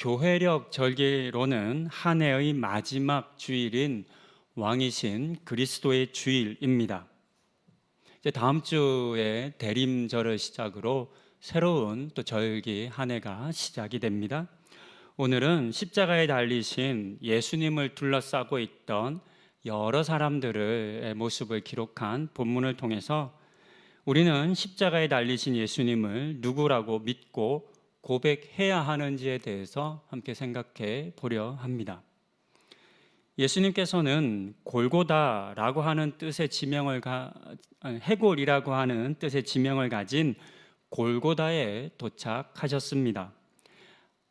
교회력 절기로는 한 해의 마지막 주일인 왕이신 그리스도의 주일입니다. 이제 다음 주에 대림절을 시작으로 새로운 또 절기 한 해가 시작이 됩니다. 오늘은 십자가에 달리신 예수님을 둘러싸고 있던 여러 사람들의 모습을 기록한 본문을 통해서 우리는 십자가에 달리신 예수님을 누구라고 믿고 고백해야 하는지에 대해서 함께 생각해 보려 합니다. 예수님께서는 골고다라고 하는 뜻의 해골이라고 하는 뜻의 지명을 가진 골고다에 도착하셨습니다.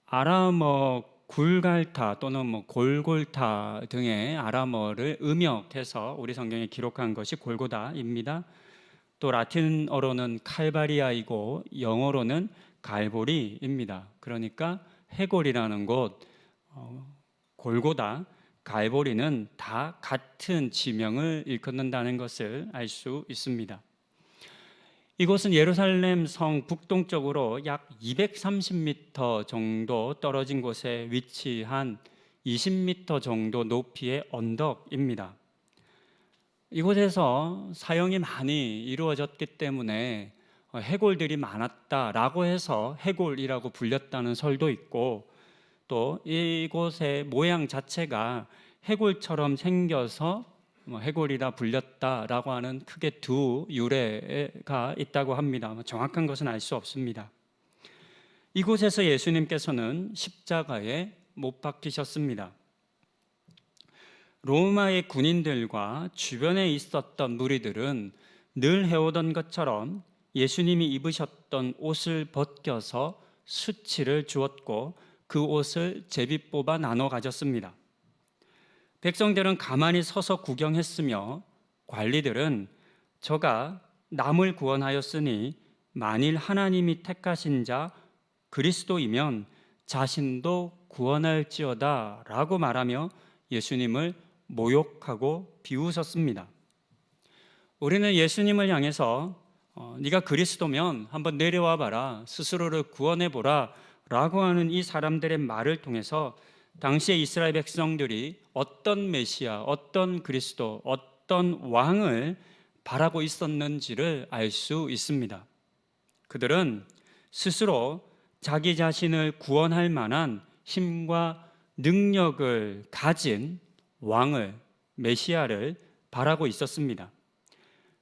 아람어 굴갈타 또는 골골타 등의 아람어를 음역해서 우리 성경에 기록한 것이 골고다입니다. 또 라틴어로는 칼바리아이고 영어로는 갈보리입니다. 그러니까 해골이라는 곳, 골고다, 갈보리는 다 같은 지명을 일컫는다는 것을 알 수 있습니다. 이곳은 예루살렘 성 북동쪽으로 약 230m 정도 떨어진 곳에 위치한 20m 정도 높이의 언덕입니다. 이곳에서 사형이 많이 이루어졌기 때문에 해골들이 많았다라고 해서 해골이라고 불렸다는 설도 있고, 또 이곳의 모양 자체가 해골처럼 생겨서 해골이라 불렸다라고 하는 크게 두 유래가 있다고 합니다. 정확한 것은 알 수 없습니다. 이곳에서 예수님께서는 십자가에 못 박히셨습니다. 로마의 군인들과 주변에 있었던 무리들은 늘 해오던 것처럼 예수님이 입으셨던 옷을 벗겨서 수치를 주었고 그 옷을 제비 뽑아 나눠 가졌습니다. 백성들은 가만히 서서 구경했으며 관리들은 저가 남을 구원하였으니 만일 하나님이 택하신 자 그리스도이면 자신도 구원할지어다 라고 말하며 예수님을 모욕하고 비웃었습니다. 우리는 예수님을 향해서 네가 그리스도면 한번 내려와 봐라, 스스로를 구원해 보라 라고 하는 이 사람들의 말을 통해서 당시의 이스라엘 백성들이 어떤 메시아, 어떤 그리스도, 어떤 왕을 바라고 있었는지를 알 수 있습니다. 그들은 스스로 자기 자신을 구원할 만한 힘과 능력을 가진 왕을, 메시아를 바라고 있었습니다.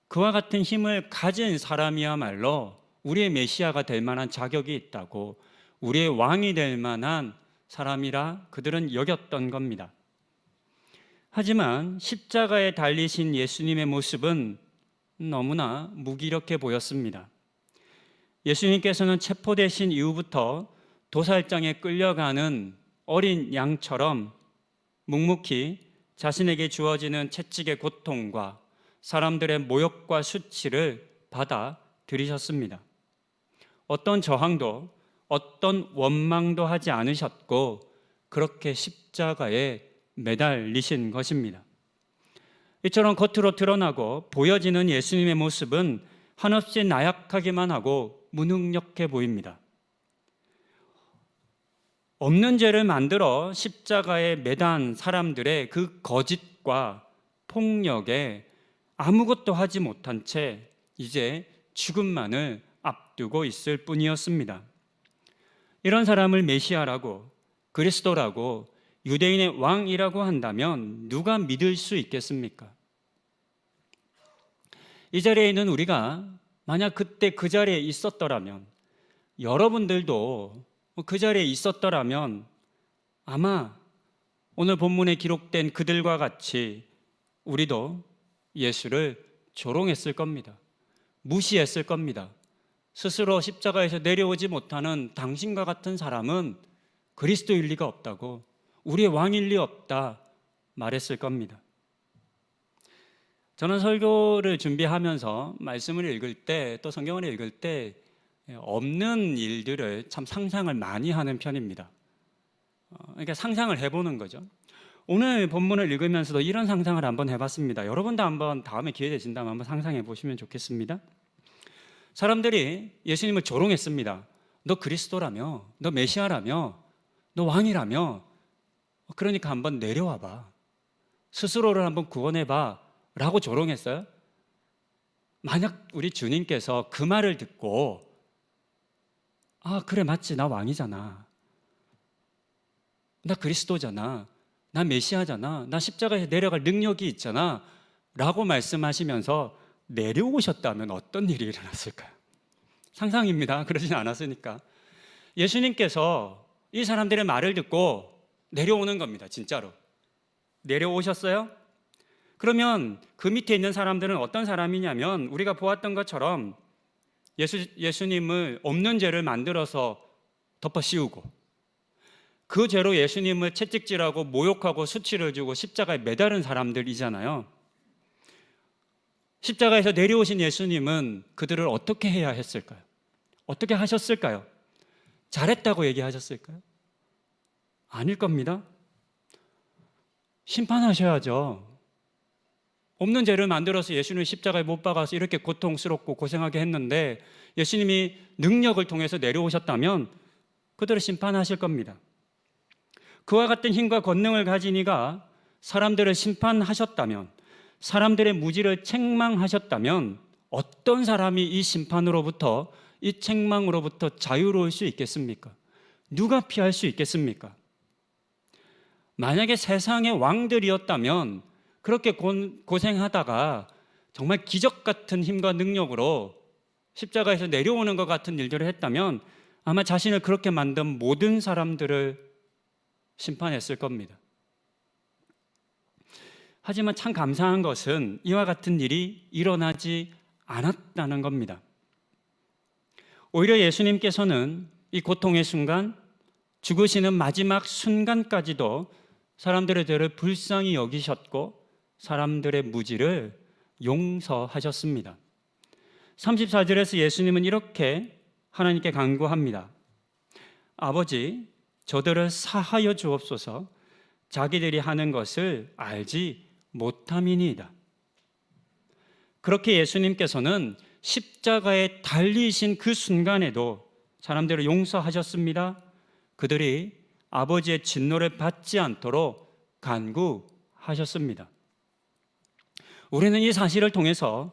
그와 같은 힘을 가진 사람이야말로 우리의 메시아가 될 만한 자격이 있다고, 우리의 왕이 될 만한 사람이라 그들은 여겼던 겁니다. 하지만 십자가에 달리신 예수님의 모습은 너무나 무기력해 보였습니다. 예수님께서는 체포되신 이후부터 도살장에 끌려가는 어린 양처럼 묵묵히 자신에게 주어지는 채찍의 고통과 사람들의 모욕과 수치를 받아 들이셨습니다. 어떤 저항도 어떤 원망도 하지 않으셨고 그렇게 십자가에 매달리신 것입니다. 이처럼 겉으로 드러나고 보여지는 예수님의 모습은 한없이 나약하기만 하고 무능력해 보입니다. 없는 죄를 만들어 십자가에 매단 사람들의 그 거짓과 폭력에 아무것도 하지 못한 채 이제 죽음만을 앞두고 있을 뿐이었습니다. 이런 사람을 메시아라고, 그리스도라고, 유대인의 왕이라고 한다면 누가 믿을 수 있겠습니까? 이 자리에 있는 우리가 만약 그때 그 자리에 있었더라면, 여러분들도 그 자리에 있었더라면 아마 오늘 본문에 기록된 그들과 같이 우리도 예수를 조롱했을 겁니다. 무시했을 겁니다. 스스로 십자가에서 내려오지 못하는 당신과 같은 사람은 그리스도일 리가 없다고, 우리의 왕일 리 없다 말했을 겁니다. 저는 설교를 준비하면서 말씀을 읽을 때, 또 성경을 읽을 때 없는 일들을 참 상상을 많이 하는 편입니다. 그러니까 상상을 해보는 거죠. 오늘 본문을 읽으면서도 이런 상상을 한번 해봤습니다. 여러분도 한번 다음에 기회 되신다면 한번 상상해 보시면 좋겠습니다. 사람들이 예수님을 조롱했습니다. 너 그리스도라며, 너 메시아라며, 너 왕이라며? 그러니까 한번 내려와 봐. 스스로를 한번 구원해 봐. 라고 조롱했어요. 만약 우리 주님께서 그 말을 듣고 아, 그래, 맞지. 나 왕이잖아. 나 그리스도잖아. 나 메시아잖아. 나 십자가에 내려갈 능력이 있잖아. 라고 말씀하시면서 내려오셨다면 어떤 일이 일어났을까요? 상상입니다. 그러진 않았으니까. 예수님께서 이 사람들의 말을 듣고 내려오는 겁니다. 진짜로. 내려오셨어요? 그러면 그 밑에 있는 사람들은 어떤 사람이냐면 우리가 보았던 것처럼 예수님을 없는 죄를 만들어서 덮어 씌우고 그 죄로 예수님을 채찍질하고 모욕하고 수치를 주고 십자가에 매달은 사람들이잖아요. 십자가에서 내려오신 예수님은 그들을 어떻게 해야 했을까요? 어떻게 하셨을까요? 잘했다고 얘기하셨을까요? 아닐 겁니다. 심판하셔야죠. 없는 죄를 만들어서 예수님을 십자가에 못 박아서 이렇게 고통스럽고 고생하게 했는데 예수님이 능력을 통해서 내려오셨다면 그들을 심판하실 겁니다. 그와 같은 힘과 권능을 가진 이가 사람들을 심판하셨다면, 사람들의 무지를 책망하셨다면 어떤 사람이 이 심판으로부터, 이 책망으로부터 자유로울 수 있겠습니까? 누가 피할 수 있겠습니까? 만약에 세상의 왕들이었다면 그렇게 고생하다가 정말 기적 같은 힘과 능력으로 십자가에서 내려오는 것 같은 일들을 했다면 아마 자신을 그렇게 만든 모든 사람들을 심판했을 겁니다. 하지만 참 감사한 것은 이와 같은 일이 일어나지 않았다는 겁니다. 오히려 예수님께서는 이 고통의 순간, 죽으시는 마지막 순간까지도 사람들의 죄를 불쌍히 여기셨고 사람들의 무지를 용서하셨습니다. 34절에서 예수님은 이렇게 하나님께 간구합니다. 아버지, 저들을 사하여 주옵소서. 자기들이 하는 것을 알지 못함이니이다. 그렇게 예수님께서는 십자가에 달리신 그 순간에도 사람들을 용서하셨습니다. 그들이 아버지의 진노를 받지 않도록 간구하셨습니다. 우리는 이 사실을 통해서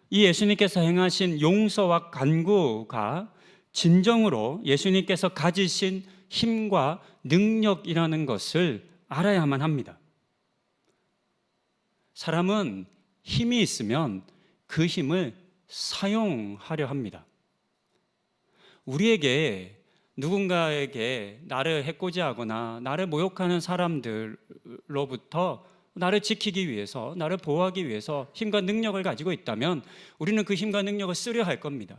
이 예수님께서 행하신 용서와 간구가 진정으로 예수님께서 가지신 힘과 능력이라는 것을 알아야만 합니다. 사람은 힘이 있으면 그 힘을 사용하려 합니다. 우리에게 누군가에게 나를 해코지하거나 나를 모욕하는 사람들로부터 나를 지키기 위해서, 나를 보호하기 위해서 힘과 능력을 가지고 있다면 우리는 그 힘과 능력을 쓰려 할 겁니다.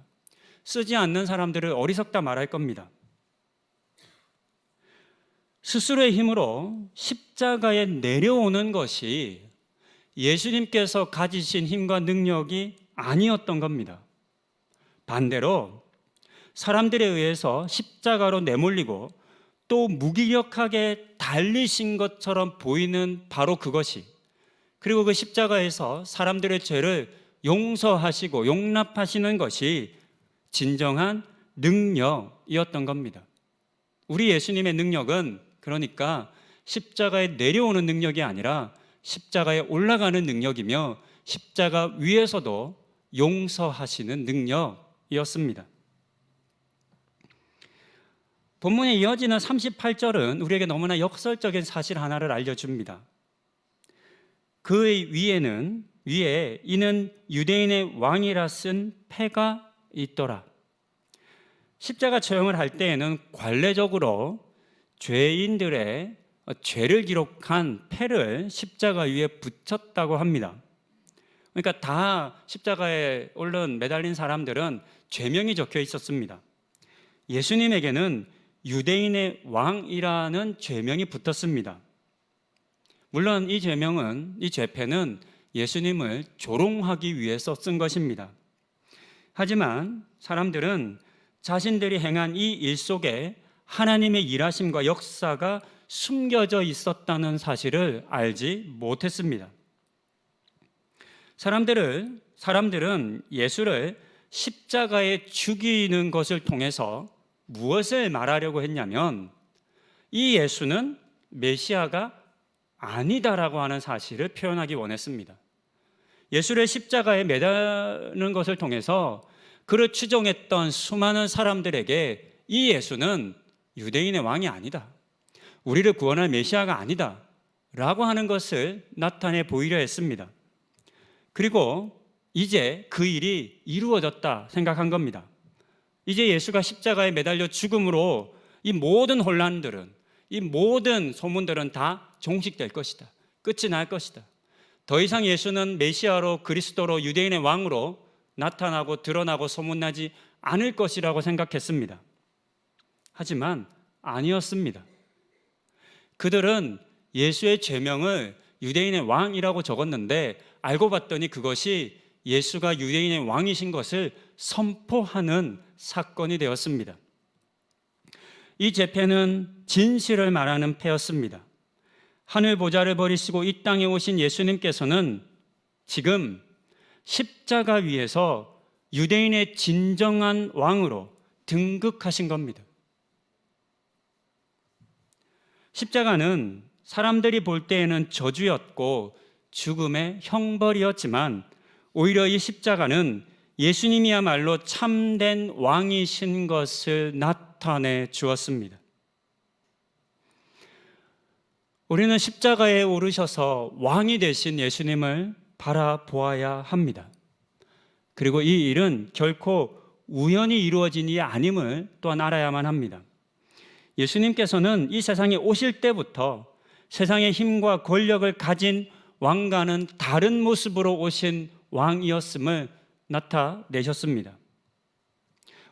쓰지 않는 사람들을 어리석다 말할 겁니다. 스스로의 힘으로 십자가에 내려오는 것이 예수님께서 가지신 힘과 능력이 아니었던 겁니다. 반대로 사람들에 의해서 십자가로 내몰리고 또 무기력하게 달리신 것처럼 보이는 바로 그것이, 그리고 그 십자가에서 사람들의 죄를 용서하시고 용납하시는 것이 진정한 능력이었던 겁니다. 우리 예수님의 능력은 그러니까 십자가에 내려오는 능력이 아니라 십자가에 올라가는 능력이며 십자가 위에서도 용서하시는 능력이었습니다. 본문에 이어지는 38절은 우리에게 너무나 역설적인 사실 하나를 알려줍니다. 그의 위에 이는 유대인의 왕이라 쓴 패가 있더라. 십자가 처형을 할 때에는 관례적으로 죄인들의 죄를 기록한 패를 십자가 위에 붙였다고 합니다. 그러니까 다 십자가에 매달린 사람들은 죄명이 적혀 있었습니다. 예수님에게는 유대인의 왕이라는 죄명이 붙었습니다. 물론 이 죄패는 예수님을 조롱하기 위해서 쓴 것입니다. 하지만 사람들은 자신들이 행한 이 일 속에 하나님의 일하심과 역사가 숨겨져 있었다는 사실을 알지 못했습니다. 사람들은 예수를 십자가에 죽이는 것을 통해서 무엇을 말하려고 했냐면 이 예수는 메시아가 아니다라고 하는 사실을 표현하기 원했습니다. 예수를 십자가에 매다는 것을 통해서 그를 추종했던 수많은 사람들에게 이 예수는 유대인의 왕이 아니다, 우리를 구원할 메시아가 아니다 라고 하는 것을 나타내 보이려 했습니다. 그리고 이제 그 일이 이루어졌다 생각한 겁니다. 이제 예수가 십자가에 매달려 죽음으로 이 모든 혼란들은, 이 모든 소문들은 다 종식될 것이다, 끝이 날 것이다. 더 이상 예수는 메시아로, 그리스도로, 유대인의 왕으로 나타나고 드러나고 소문나지 않을 것이라고 생각했습니다. 하지만 아니었습니다. 그들은 예수의 죄명을 유대인의 왕이라고 적었는데 알고 봤더니 그것이 예수가 유대인의 왕이신 것을 선포하는 사건이 되었습니다. 이 재패는 진실을 말하는 패였습니다. 하늘 보좌를 버리시고 이 땅에 오신 예수님께서는 지금 십자가 위에서 유대인의 진정한 왕으로 등극하신 겁니다. 십자가는 사람들이 볼 때에는 저주였고 죽음의 형벌이었지만 오히려 이 십자가는 예수님이야말로 참된 왕이신 것을 나타내 주었습니다. 우리는 십자가에 오르셔서 왕이 되신 예수님을 바라보아야 합니다. 그리고 이 일은 결코 우연히 이루어진 일이 아님을 또한 알아야만 합니다. 예수님께서는 이 세상에 오실 때부터 세상의 힘과 권력을 가진 왕과는 다른 모습으로 오신 왕이었음을 나타내셨습니다.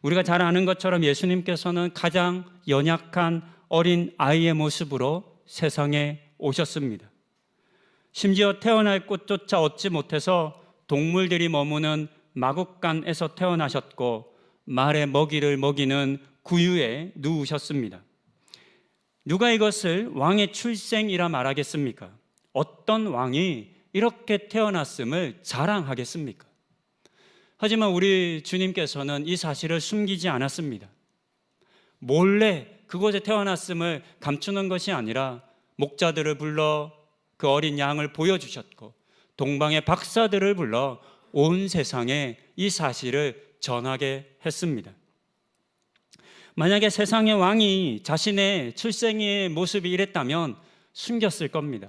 우리가 잘 아는 것처럼 예수님께서는 가장 연약한 어린 아이의 모습으로 세상에 오셨습니다. 심지어 태어날 곳조차 얻지 못해서 동물들이 머무는 마국간에서 태어나셨고 말의 먹이를 먹이는 구유에 누우셨습니다. 누가 이것을 왕의 출생이라 말하겠습니까? 어떤 왕이 이렇게 태어났음을 자랑하겠습니까? 하지만 우리 주님께서는 이 사실을 숨기지 않았습니다. 몰래 그곳에 태어났음을 감추는 것이 아니라 목자들을 불러 그 어린 양을 보여주셨고 동방의 박사들을 불러 온 세상에 이 사실을 전하게 했습니다. 만약에 세상의 왕이 자신의 출생의 모습이 이랬다면 숨겼을 겁니다.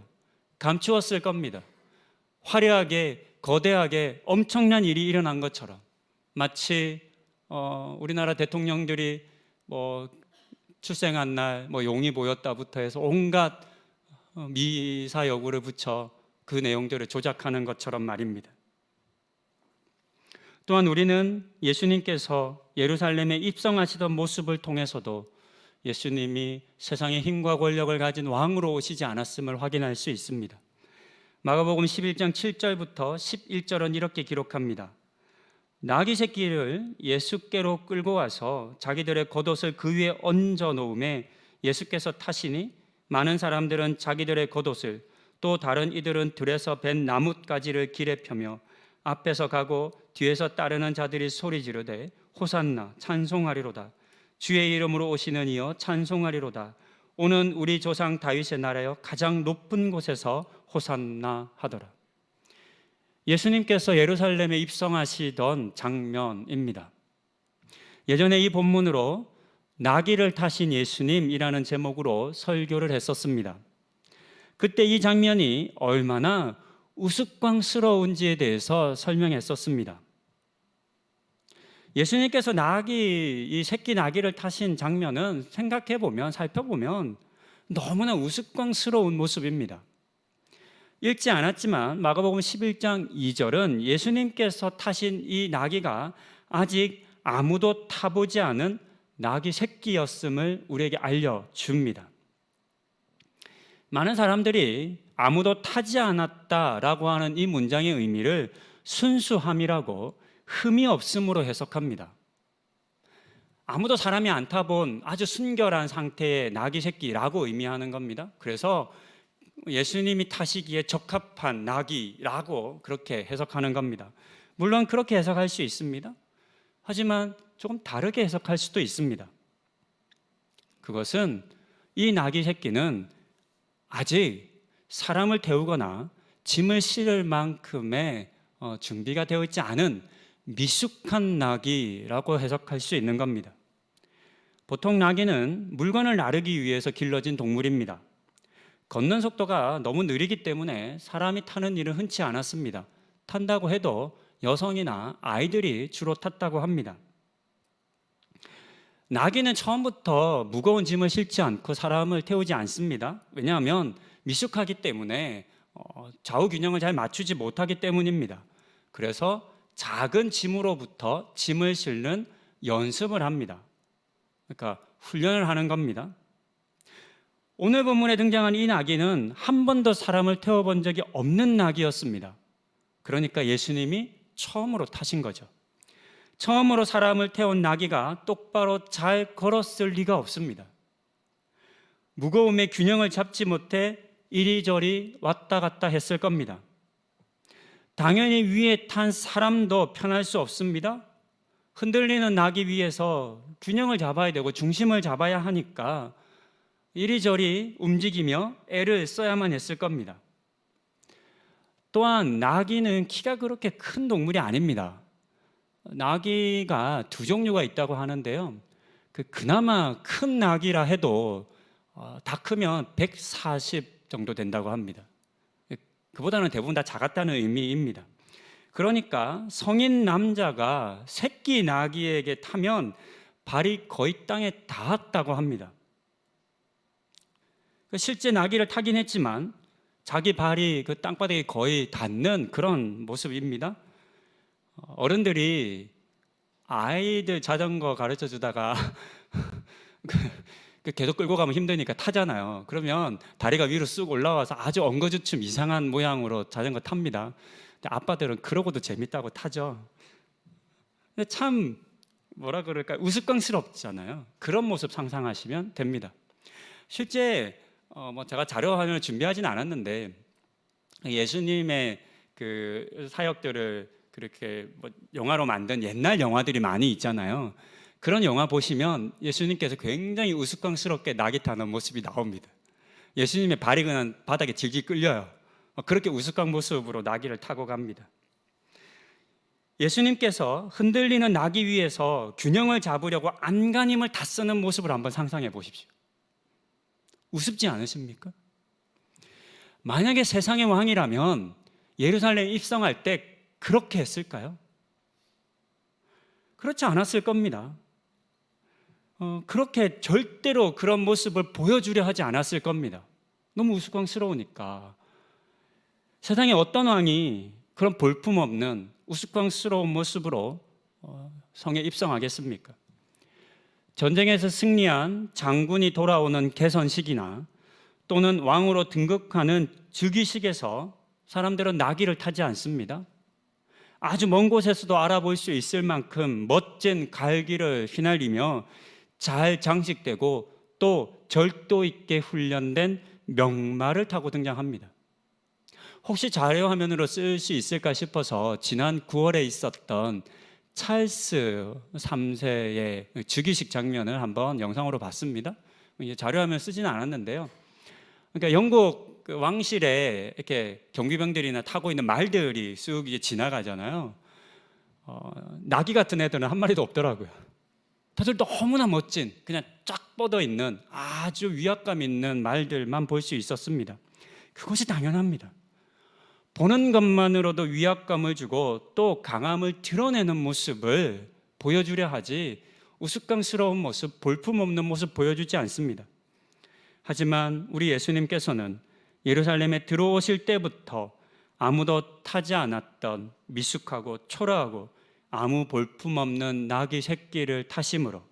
감추었을 겁니다. 화려하게, 거대하게 엄청난 일이 일어난 것처럼 마치 우리나라 대통령들이 출생한 날 용이 보였다부터 해서 온갖 미사 여구를 붙여 그 내용들을 조작하는 것처럼 말입니다. 또한 우리는 예수님께서 예루살렘에 입성하시던 모습을 통해서도 예수님이 세상의 힘과 권력을 가진 왕으로 오시지 않았음을 확인할 수 있습니다. 마가복음 11장 7절부터 11절은 이렇게 기록합니다. 나귀 새끼를 예수께로 끌고 와서 자기들의 겉옷을 그 위에 얹어 놓음에 예수께서 타시니 많은 사람들은 자기들의 겉옷을 또 다른 이들은 들에서 벤 나뭇가지를 길에 펴며 앞에서 가고 뒤에서 따르는 자들이 소리 지르되 호산나 찬송하리로다. 주의 이름으로 오시는 이여 찬송하리로다. 오는 우리 조상 다윗의 나라여 가장 높은 곳에서 호산나 하더라. 예수님께서 예루살렘에 입성하시던 장면입니다. 예전에 이 본문으로 나귀를 타신 예수님이라는 제목으로 설교를 했었습니다. 그때 이 장면이 얼마나 우스꽝스러운지에 대해서 설명했었습니다. 예수님께서 이 새끼 나귀를 타신 장면은 생각해보면, 살펴보면 너무나 우스꽝스러운 모습입니다. 읽지 않았지만 마가복음 11장 2절은 예수님께서 타신 이 나귀가 아직 아무도 타보지 않은 나귀 새끼였음을 우리에게 알려줍니다. 많은 사람들이 아무도 타지 않았다라고 하는 이 문장의 의미를 순수함이라고 흠이 없음으로 해석합니다. 아무도 사람이 안 타본 아주 순결한 상태의 나귀 새끼라고 의미하는 겁니다. 그래서 예수님이 타시기에 적합한 나귀라고 그렇게 해석하는 겁니다. 물론 그렇게 해석할 수 있습니다. 하지만 조금 다르게 해석할 수도 있습니다. 그것은 이 나귀 새끼는 아직 사람을 태우거나 짐을 실을 만큼의 준비가 되어 있지 않은 미숙한 나귀라고 해석할 수 있는 겁니다. 보통 나귀는 물건을 나르기 위해서 길러진 동물입니다. 걷는 속도가 너무 느리기 때문에 사람이 타는 일은 흔치 않았습니다. 탄다고 해도 여성이나 아이들이 주로 탔다고 합니다. 나귀는 처음부터 무거운 짐을 싣지 않고 사람을 태우지 않습니다. 왜냐하면 미숙하기 때문에 좌우 균형을 잘 맞추지 못하기 때문입니다. 그래서 작은 짐으로부터 짐을 싣는 연습을 합니다. 그러니까 훈련을 하는 겁니다. 오늘 본문에 등장한 이 나귀는 한 번도 사람을 태워본 적이 없는 나귀였습니다. 그러니까 예수님이 처음으로 타신 거죠. 처음으로 사람을 태운 나귀가 똑바로 잘 걸었을 리가 없습니다. 무거움의 균형을 잡지 못해 이리저리 왔다 갔다 했을 겁니다. 당연히 위에 탄 사람도 편할 수 없습니다. 흔들리는 나귀 위에서 균형을 잡아야 되고 중심을 잡아야 하니까 이리저리 움직이며 애를 써야만 했을 겁니다. 또한 나귀는 키가 그렇게 큰 동물이 아닙니다. 나귀가 두 종류가 있다고 하는데요. 그나마 큰 나귀라 해도 다 크면 140 정도 된다고 합니다. 그보다는 대부분 다 작았다는 의미입니다. 그러니까 성인 남자가 새끼 나귀에게 타면 발이 거의 땅에 닿았다고 합니다. 실제 나귀를 타긴 했지만 자기 발이 그 땅바닥에 거의 닿는 그런 모습입니다. 어른들이 아이들 자전거 가르쳐 주다가 계속 끌고 가면 힘드니까 타잖아요. 그러면 다리가 위로 쑥 올라와서 아주 엉거주춤 이상한 모양으로 자전거 탑니다. 근데 아빠들은 그러고도 재밌다고 타죠. 근데 참 뭐라 그럴까 우스꽝스럽잖아요. 그런 모습 상상하시면 됩니다. 실제 제가 자료 화면을 준비하지는 않았는데 예수님의 그 사역들을 그렇게 영화로 만든 옛날 영화들이 많이 있잖아요. 그런 영화 보시면 예수님께서 굉장히 우스꽝스럽게 나귀 타는 모습이 나옵니다. 예수님의 발이 그냥 바닥에 질질 끌려요. 그렇게 우스꽝 모습으로 나귀를 타고 갑니다. 예수님께서 흔들리는 나귀 위에서 균형을 잡으려고 안간힘을 다 쓰는 모습을 한번 상상해 보십시오. 우습지 않으십니까? 만약에 세상의 왕이라면 예루살렘에 입성할 때 그렇게 했을까요? 그렇지 않았을 겁니다. 그렇게 절대로 그런 모습을 보여주려 하지 않았을 겁니다. 너무 우스꽝스러우니까. 세상에 어떤 왕이 그런 볼품없는 우스꽝스러운 모습으로 성에 입성하겠습니까? 전쟁에서 승리한 장군이 돌아오는 개선식이나 또는 왕으로 등극하는 즉위식에서 사람들은 나귀를 타지 않습니다. 아주 먼 곳에서도 알아볼 수 있을 만큼 멋진 갈기를 휘날리며 잘 장식되고 또 절도 있게 훈련된 명마를 타고 등장합니다. 혹시 자료 화면으로 쓸 수 있을까 싶어서 지난 9월에 있었던 찰스 3세의 즉위식 장면을 한번 영상으로 봤습니다. 자료 화면 쓰지는 않았는데요. 그러니까 영국 왕실에 이렇게 경비병들이나 타고 있는 말들이 쑥 이제 지나가잖아요. 나귀 같은 애들은 한 마리도 없더라고요. 다들 너무나 멋진 그냥 쫙 뻗어 있는 아주 위압감 있는 말들만 볼 수 있었습니다. 그것이 당연합니다. 보는 것만으로도 위압감을 주고 또 강함을 드러내는 모습을 보여주려 하지 우스꽝스러운 모습, 볼품없는 모습 보여주지 않습니다. 하지만 우리 예수님께서는 예루살렘에 들어오실 때부터 아무도 타지 않았던 미숙하고 초라하고 아무 볼품없는 나귀 새끼를 타심으로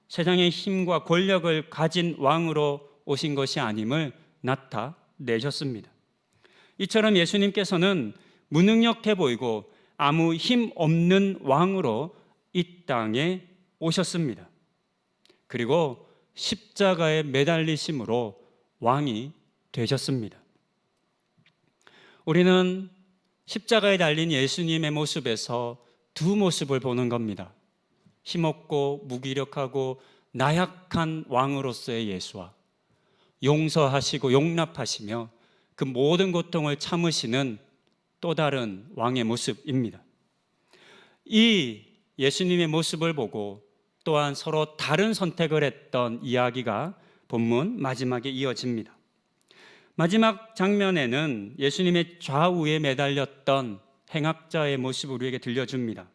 세상의 힘과 권력을 가진 왕으로 오신 것이 아님을 나타내셨습니다. 이처럼 예수님께서는 무능력해 보이고 아무 힘 없는 왕으로 이 땅에 오셨습니다. 그리고 십자가에 매달리심으로 왕이 되셨습니다. 우리는 십자가에 달린 예수님의 모습에서 두 모습을 보는 겁니다. 힘없고 무기력하고 나약한 왕으로서의 예수와 용서하시고 용납하시며 그 모든 고통을 참으시는 또 다른 왕의 모습입니다. 이 예수님의 모습을 보고 또한 서로 다른 선택을 했던 이야기가 본문 마지막에 이어집니다. 마지막 장면에는 예수님의 좌우에 매달렸던 행악자의 모습을 우리에게 들려줍니다.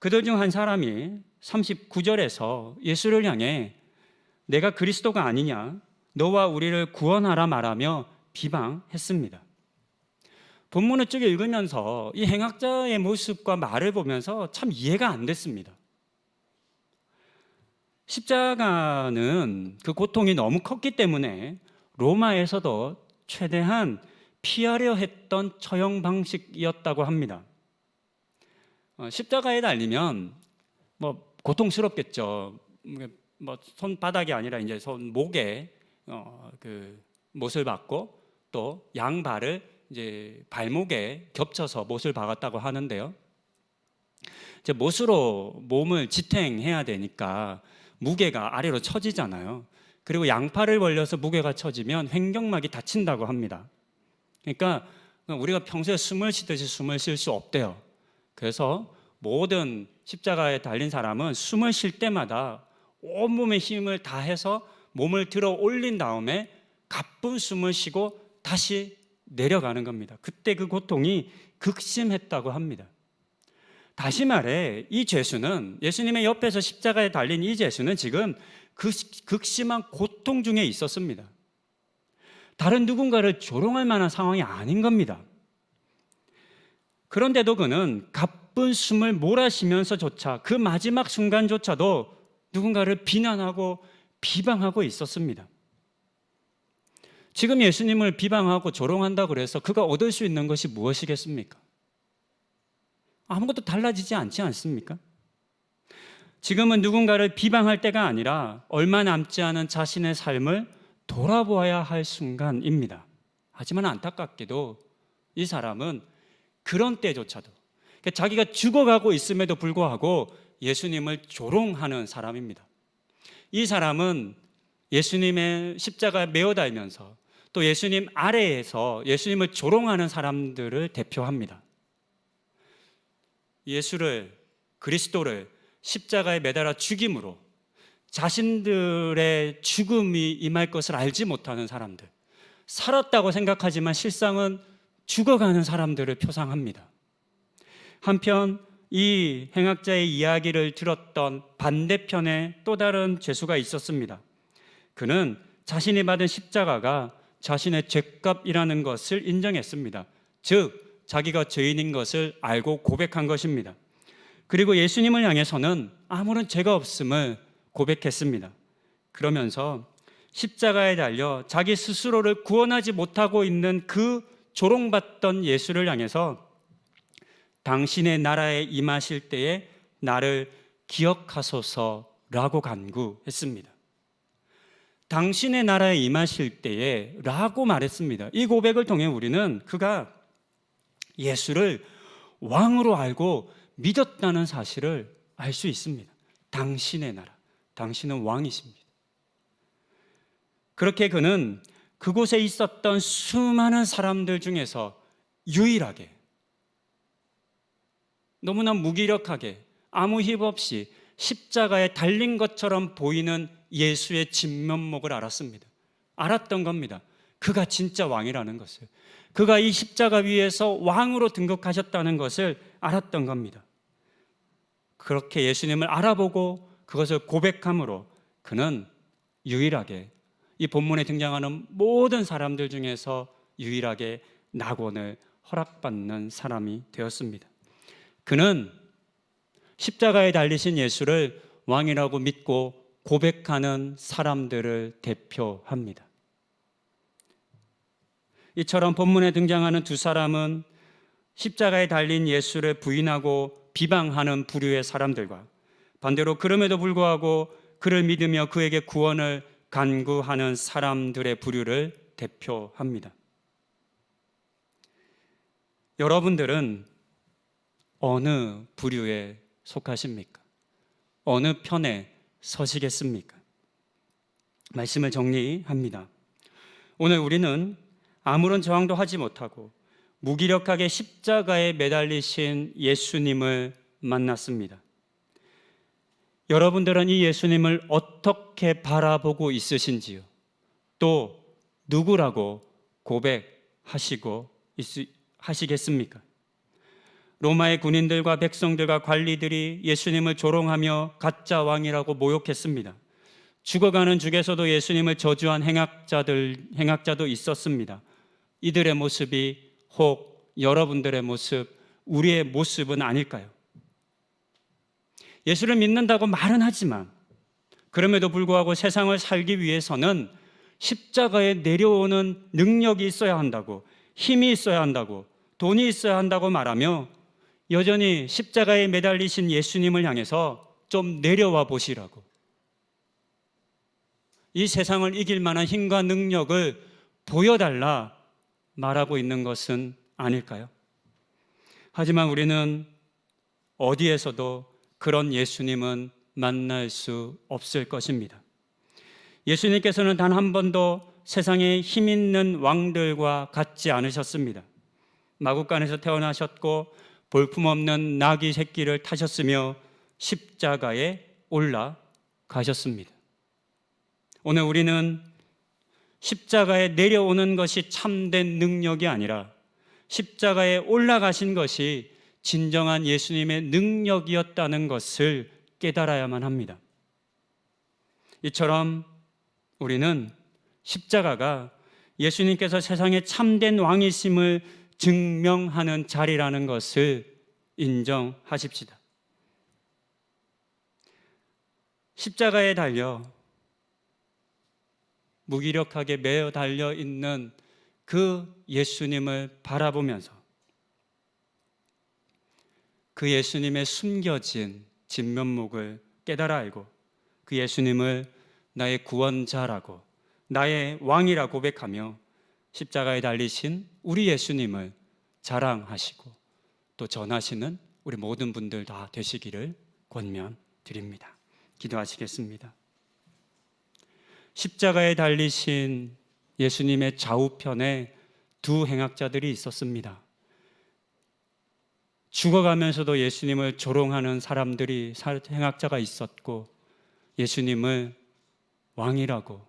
그들 중 한 사람이 39절에서 예수를 향해 내가 그리스도가 아니냐, 너와 우리를 구원하라 말하며 비방했습니다. 본문을 쭉 읽으면서 이 행악자의 모습과 말을 보면서 참 이해가 안 됐습니다. 십자가는 그 고통이 너무 컸기 때문에 로마에서도 최대한 피하려 했던 처형 방식이었다고 합니다. 십자가에 달리면 고통스럽겠죠. 손바닥이 아니라 이제 손목에 그 못을 박고 또 양발을 이제 발목에 겹쳐서 못을 박았다고 하는데요. 이제 못으로 몸을 지탱해야 되니까 무게가 아래로 처지잖아요. 그리고 양팔을 벌려서 무게가 처지면 횡격막이 다친다고 합니다. 그러니까 우리가 평소에 숨을 쉬듯이 숨을 쉴 수 없대요. 그래서 모든 십자가에 달린 사람은 숨을 쉴 때마다 온몸의 힘을 다해서 몸을 들어 올린 다음에 가쁜 숨을 쉬고 다시 내려가는 겁니다. 그때 그 고통이 극심했다고 합니다. 다시 말해 이 죄수는, 예수님의 옆에서 십자가에 달린 이 죄수는 지금 극심한 고통 중에 있었습니다. 다른 누군가를 조롱할 만한 상황이 아닌 겁니다. 그런데도 그는 가쁜 숨을 몰아쉬면서조차 그 마지막 순간조차도 누군가를 비난하고 비방하고 있었습니다. 지금 예수님을 비방하고 조롱한다고 해서 그가 얻을 수 있는 것이 무엇이겠습니까? 아무것도 달라지지 않지 않습니까? 지금은 누군가를 비방할 때가 아니라 얼마 남지 않은 자신의 삶을 돌아보아야 할 순간입니다. 하지만 안타깝게도 이 사람은 그런 때조차도 자기가 죽어가고 있음에도 불구하고 예수님을 조롱하는 사람입니다. 이 사람은 예수님의 십자가에 매어 달면서 또 예수님 아래에서 예수님을 조롱하는 사람들을 대표합니다. 예수를, 그리스도를 십자가에 매달아 죽임으로 자신들의 죽음이 임할 것을 알지 못하는 사람들, 살았다고 생각하지만 실상은 죽어가는 사람들을 표상합니다. 한편 이 행악자의 이야기를 들었던 반대편에 또 다른 죄수가 있었습니다. 그는 자신이 받은 십자가가 자신의 죄값이라는 것을 인정했습니다. 즉 자기가 죄인인 것을 알고 고백한 것입니다. 그리고 예수님을 향해서는 아무런 죄가 없음을 고백했습니다. 그러면서 십자가에 달려 자기 스스로를 구원하지 못하고 있는 그 조롱받던 예수를 향해서 당신의 나라에 임하실 때에 나를 기억하소서라고 간구했습니다. 당신의 나라에 임하실 때에 라고 말했습니다. 이 고백을 통해 우리는 그가 예수를 왕으로 알고 믿었다는 사실을 알 수 있습니다. 당신의 나라, 당신은 왕이십니다. 그렇게 그는 그곳에 있었던 수많은 사람들 중에서 유일하게, 너무나 무기력하게 아무 힘 없이 십자가에 달린 것처럼 보이는 예수의 진면목을 알았습니다. 알았던 겁니다. 그가 진짜 왕이라는 것을, 그가 이 십자가 위에서 왕으로 등극하셨다는 것을 알았던 겁니다. 그렇게 예수님을 알아보고 그것을 고백함으로 그는 유일하게 이 본문에 등장하는 모든 사람들 중에서 유일하게 낙원을 허락받는 사람이 되었습니다. 그는 십자가에 달리신 예수를 왕이라고 믿고 고백하는 사람들을 대표합니다. 이처럼 본문에 등장하는 두 사람은 십자가에 달린 예수를 부인하고 비방하는 부류의 사람들과 반대로 그럼에도 불구하고 그를 믿으며 그에게 구원을 간구하는 사람들의 부류를 대표합니다. 여러분들은 어느 부류에 속하십니까? 어느 편에 서시겠습니까? 말씀을 정리합니다. 오늘 우리는 아무런 저항도 하지 못하고 무기력하게 십자가에 매달리신 예수님을 만났습니다. 여러분들은 이 예수님을 어떻게 바라보고 있으신지요? 또 누구라고 하시겠습니까? 로마의 군인들과 백성들과 관리들이 예수님을 조롱하며 가짜 왕이라고 모욕했습니다. 죽어가는 중에서도 예수님을 저주한 행악자도 있었습니다. 이들의 모습이 혹 여러분들의 모습, 우리의 모습은 아닐까요? 예수를 믿는다고 말은 하지만 그럼에도 불구하고 세상을 살기 위해서는 십자가에 내려오는 능력이 있어야 한다고, 힘이 있어야 한다고, 돈이 있어야 한다고 말하며 여전히 십자가에 매달리신 예수님을 향해서 좀 내려와 보시라고, 이 세상을 이길 만한 힘과 능력을 보여달라 말하고 있는 것은 아닐까요? 하지만 우리는 어디에서도 그런 예수님은 만날 수 없을 것입니다. 예수님께서는 단 한 번도 세상에 힘 있는 왕들과 같지 않으셨습니다. 마구간에서 태어나셨고 볼품없는 나귀 새끼를 타셨으며 십자가에 올라가셨습니다. 오늘 우리는 십자가에 내려오는 것이 참된 능력이 아니라 십자가에 올라가신 것이 진정한 예수님의 능력이었다는 것을 깨달아야만 합니다. 이처럼 우리는 십자가가 예수님께서 세상의 참된 왕이심을 증명하는 자리라는 것을 인정하십시다. 십자가에 달려 무기력하게 매어 달려 있는 그 예수님을 바라보면서 그 예수님의 숨겨진 진면목을 깨달아 알고 그 예수님을 나의 구원자라고, 나의 왕이라 고백하며 십자가에 달리신 우리 예수님을 자랑하시고 또 전하시는 우리 모든 분들 다 되시기를 권면드립니다. 기도하시겠습니다. 십자가에 달리신 예수님의 좌우편에 두 행악자들이 있었습니다. 죽어가면서도 예수님을 조롱하는 행악자가 있었고 예수님을 왕이라고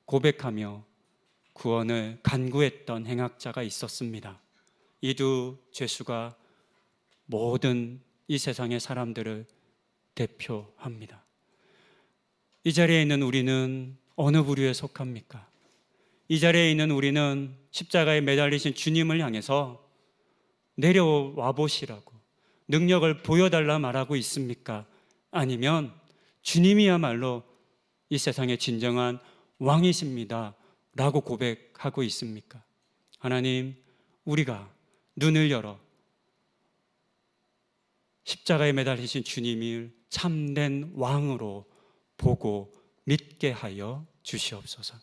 고백하며 구원을 간구했던 행악자가 있었습니다. 이 두 죄수가 모든 이 세상의 사람들을 대표합니다. 이 자리에 있는 우리는 어느 부류에 속합니까? 이 자리에 있는 우리는 십자가에 매달리신 주님을 향해서 내려와 보시라고, 능력을 보여달라 말하고 있습니까? 아니면 주님이야말로 이 세상의 진정한 왕이십니다 라고 고백하고 있습니까? 하나님, 우리가 눈을 열어 십자가에 매달리신 주님을 참된 왕으로 보고 믿게 하여 주시옵소서.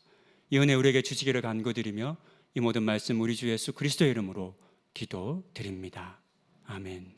이 은혜 우리에게 주시기를 간구드리며 이 모든 말씀 우리 주 예수 그리스도의 이름으로 기도드립니다. 아멘.